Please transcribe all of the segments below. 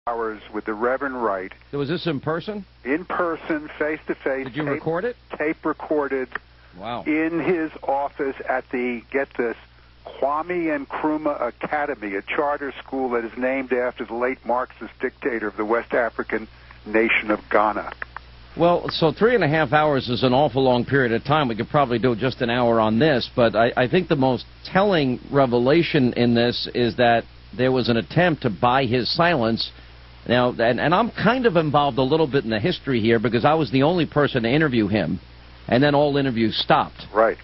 hours with the Reverend Wright. Was this in person? In person, face-to-face. Did you record it? Tape recorded. Wow. In his office at the, get this, Kwame Nkrumah Academy, a charter school that is named after the late Marxist dictator of the West African nation of Ghana. Well, so 3.5 hours is an awful long period of time. We could probably do just an hour on this, but I think the most telling revelation in this is that there was an attempt to buy his silence. Now, and I'm kind of involved a little bit in the history here because I was the only person to interview him, and then all interviews stopped. Right.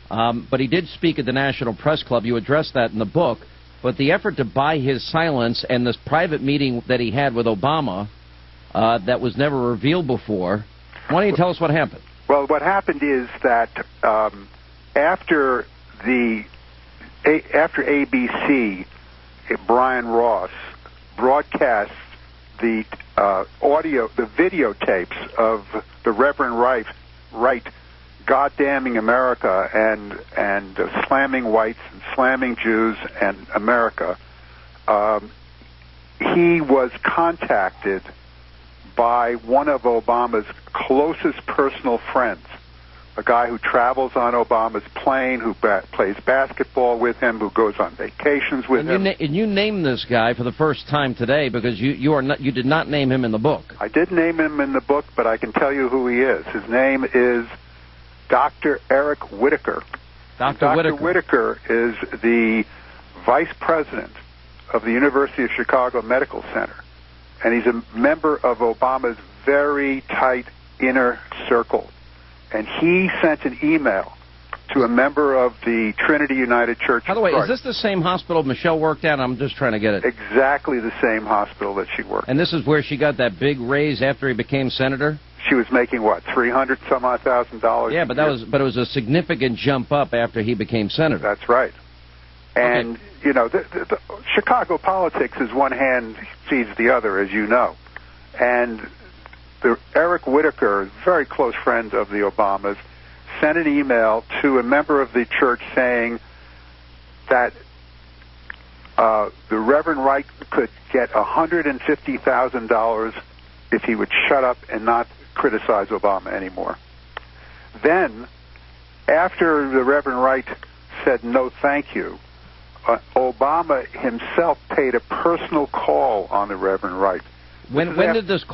But he did speak at the National Press Club. You addressed that in the book. But the effort to buy his silence and this private meeting that he had with Obama that was never revealed before, why don't you tell us what happened? Well, what happened is that after ABC, Brian Ross broadcast the videotapes of the Reverend Wright goddamning America and slamming whites and slamming Jews and America, he was contacted by one of Obama's closest personal friends, a guy who travels on Obama's plane, who plays basketball with him, who goes on vacations with him. And you named this guy for the first time today because you did not name him in the book. I did name him in the book, but I can tell you who he is. His name is Dr. Eric Whitaker. Dr. Whitaker is the vice president of the University of Chicago Medical Center, and he's a member of Obama's very tight inner circle. And he sent an email to a member of the Trinity United Church. By the way, is this the same hospital Michelle worked at? I'm just trying to get it. Exactly the same hospital that she worked. And this is where she got that big raise after he became senator? She was making what, $300,000? Yeah, but it was a significant jump up after he became senator. That's right. And okay. You know, the Chicago politics is one hand feeds the other, as you know. And Eric Whitaker, a very close friend of the Obamas, sent an email to a member of the church saying that the Reverend Wright could get $150,000 if he would shut up and not criticize Obama anymore. Then, after the Reverend Wright said no thank you, Obama himself paid a personal call on the Reverend Wright. When did this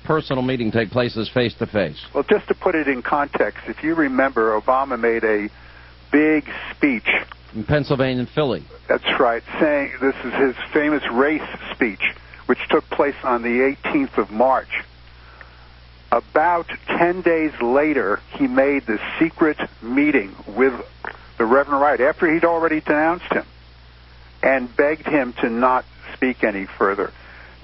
personal meeting take place, this face-to-face? Well, just to put it in context, if you remember, Obama made a big speech in Pennsylvania and Philly. That's right, saying this is his famous race speech, which took place on the 18th of March. About 10 days later, he made the secret meeting with the Reverend Wright, after he'd already denounced him, and begged him to not speak any further.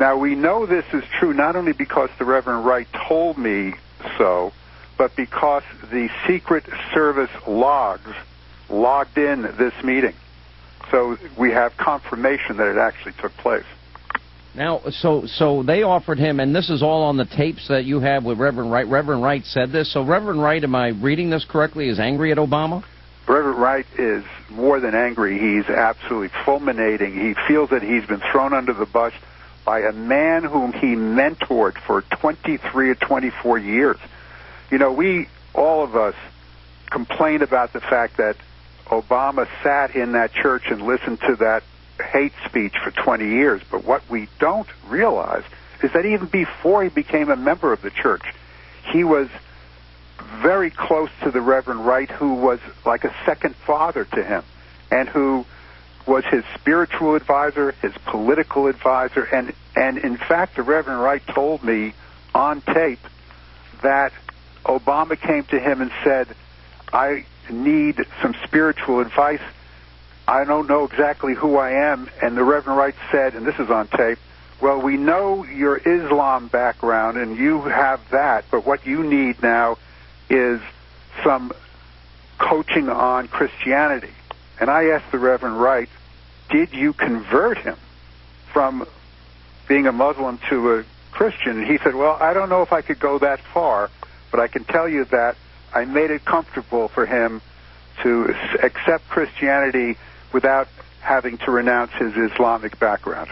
Now, we know this is true not only because the Reverend Wright told me so, but because the Secret Service logged in this meeting. So we have confirmation that it actually took place. Now, so they offered him, and this is all on the tapes that you have with Reverend Wright. Reverend Wright said this. So Reverend Wright, am I reading this correctly, is angry at Obama? Reverend Wright is more than angry. He's absolutely fulminating. He feels that he's been thrown under the bus by a man whom he mentored for 23 or 24 years. You know, all of us, complain about the fact that Obama sat in that church and listened to that hate speech for 20 years. But what we don't realize is that even before he became a member of the church, he was very close to the Reverend Wright, who was like a second father to him, and who was his spiritual advisor, his political advisor, and in fact, the Reverend Wright told me on tape that Obama came to him and said, I need some spiritual advice. I don't know exactly who I am. And the Reverend Wright said, and this is on tape, well, we know your Islam background, and you have that, but what you need now is some coaching on Christianity. And I asked the Reverend Wright, did you convert him from being a Muslim to a Christian? And he said, well, I don't know if I could go that far, but I can tell you that I made it comfortable for him to accept Christianity without having to renounce his Islamic background.